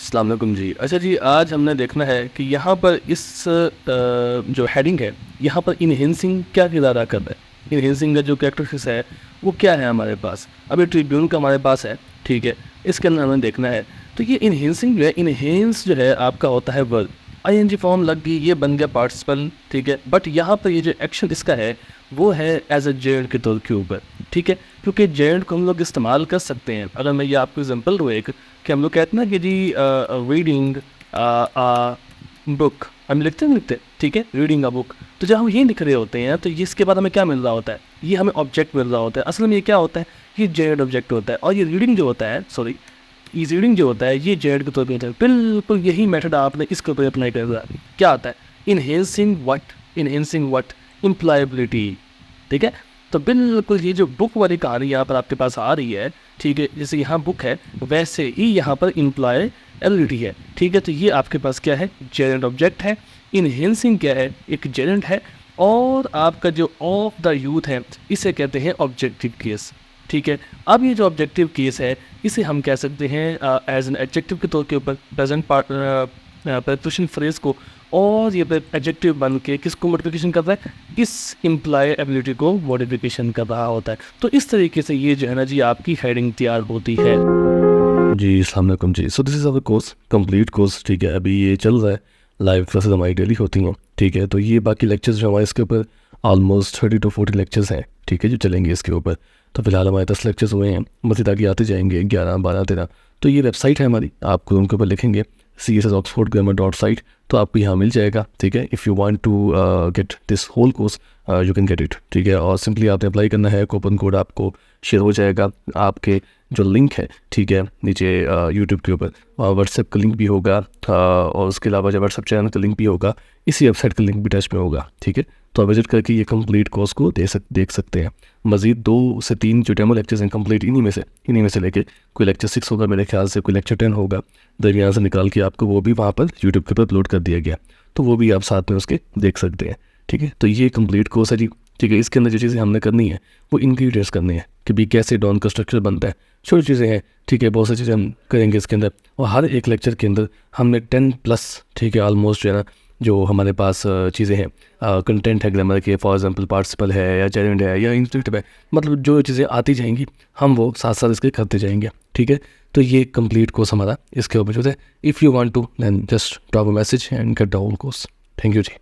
अस्सलाम वालेकुम जी। अच्छा जी, आज हमने देखना है कि यहाँ पर इस जो हेडिंग है, यहाँ पर इन्हेंसिंग क्या किरदार अदा कर रहा है। इन्हेंसिंग का जो कैरेक्टरिस्टिक्स है, वो क्या है हमारे पास। अभी ट्रिब्यून का हमारे पास है, ठीक है, इसके अंदर हमें देखना है। तो ये इन्हेंसिंग जो है, इन्हेंस जो है आपका होता है वर्ब, आईएनजी फॉर्म लग गई, ये बन गया पार्टिसिपल, ठीक है। बट यहाँ पर ये जो एक्शन इसका है वो है एज अ जेड के तौर के ऊपर, ठीक है, क्योंकि जेड को हम लोग इस्तेमाल कर सकते हैं। अगर मैं ये आपको एग्जांपल दूँ एक, कि हम लोग कहते हैं ना कि जी रीडिंग बुक, हम लिखते, ठीक है, रीडिंग अ बुक। तो जब हम ये लिख रहे होते हैं तो ये इसके बाद हमें क्या मिल रहा होता है, ये हमें ऑब्जेक्ट मिल रहा होता है। असल में ये क्या होता है, ये जेड ऑब्जेक्ट होता है। और ये रीडिंग जो होता है, सॉरी, ये रीडिंग जो होता है ये जेड के तौर पर होता है। बिल्कुल यही मेथड आपने इसके ऊपर अप्लाई कर रहा है। क्या आता है, इनहेंसिंग व्हाट, इम्प्लायबिलिटी, ठीक है। तो बिल्कुल ये जो बुक वाली कहानी यहाँ पर आपके पास आ रही है, ठीक है, जैसे यहाँ बुक है वैसे ही यहाँ पर इम्प्लॉयबिलिटी है, ठीक है। तो ये आपके पास क्या है, जेरेंट ऑब्जेक्ट है। इनहेंसिंग क्या है, एक जेरेंट है। और आपका जो ऑफ द यूथ है, इसे कहते हैं ऑब्जेक्टिव केस, ठीक है। अब ये जो ऑब्जेक्टिव केस है, इसे हम कह सकते हैं एज एन एडजेक्टिव के तौर के ऊपर, प्रेजेंट पार्ट प्रेपोजिशन फ्रेज को। और ये एडजेक्टिव बन के किसको मॉडिफिकेशन कर रहा है, इस इम्प्लॉयबिलिटी को मॉडिफिकेशन कर रहा होता है। तो इस तरीके से ये जो है ना जी आपकी हेडिंग तैयार होती है जी। अस्सलाम वालेकुम जी। So this is our course, complete course, ठीक है। अभी ये चल रहा है, लाइव क्लासेस हमारी डेली होती हैं, ठीक है। तो ये बाकी लेक्चर्स जो हमारे इसके ऊपर ऑलमोस्ट 30 to 40 लेक्चर्स हैं, ठीक है, जो चलेंगे इसके ऊपर। तो फिलहाल हमारे 10 लेक्चर्स हुए हैं, मज़ीद आगे आते जाएंगे 11, 12, 13। तो ये वेबसाइट है हमारी, आपको उनके ऊपर लिखेंगे css.oxfordgrammar.site, तो आपको यहाँ मिल जाएगा, ठीक है। If you want to get this whole course you can get it, ठीक है। और सिंपली आपने अप्लाई करना है, कूपन कोड आपको शेयर हो जाएगा, आपके जो लिंक है, ठीक है, नीचे यूट्यूब के ऊपर, व्हाट्सएप का लिंक भी होगा, और उसके अलावा जो व्हाट्सएप चैनल का लिंक भी होगा, इसी वेबसाइट का लिंक भी टच में होगा, ठीक है। तो आप विजिट करके ये कंप्लीट कोर्स को देख सकते हैं। मज़ीद 2 से 3 जो डेमो लेक्चर्स हैं कंप्लीट इन्हीं में से लेके कोई लेक्चर 6 होगा मेरे ख्याल से, कोई लेक्चर 10 होगा, दरमियान से निकाल के आपको वो भी वहाँ पर यूट्यूब के ऊपर अपलोड कर दिया गया, तो वो भी आप साथ में उसके देख सकते हैं, ठीक है। तो ये कंप्लीट कोर्स है जी, ठीक है। इसके अंदर जो चीज़ें हमने करनी है वो इंग्रीडियंट्स करने हैं कि भी कैसे डॉन का स्ट्रक्चर बनता है, छोटी चीज़ें हैं, ठीक है, बहुत सारी चीज़ें हम करेंगे इसके अंदर। और हर एक लेक्चर के अंदर हमने 10+, ठीक है, ऑलमोस्ट जो है ना, जो हमारे पास चीज़ें हैं, कंटेंट है ग्रामर के, फॉर एग्जांपल पार्टिसिपल है या जेरेंट है या इंस्ट्रक्टिव है, मतलब जो चीज़ें आती जाएंगी हम वो साथ साथ इसके करते जाएंगे, ठीक है। तो ये कंप्लीट कोर्स हमारा इसके ऊपर जो है। If you want to then just drop a message and get the whole course. Thank you ji.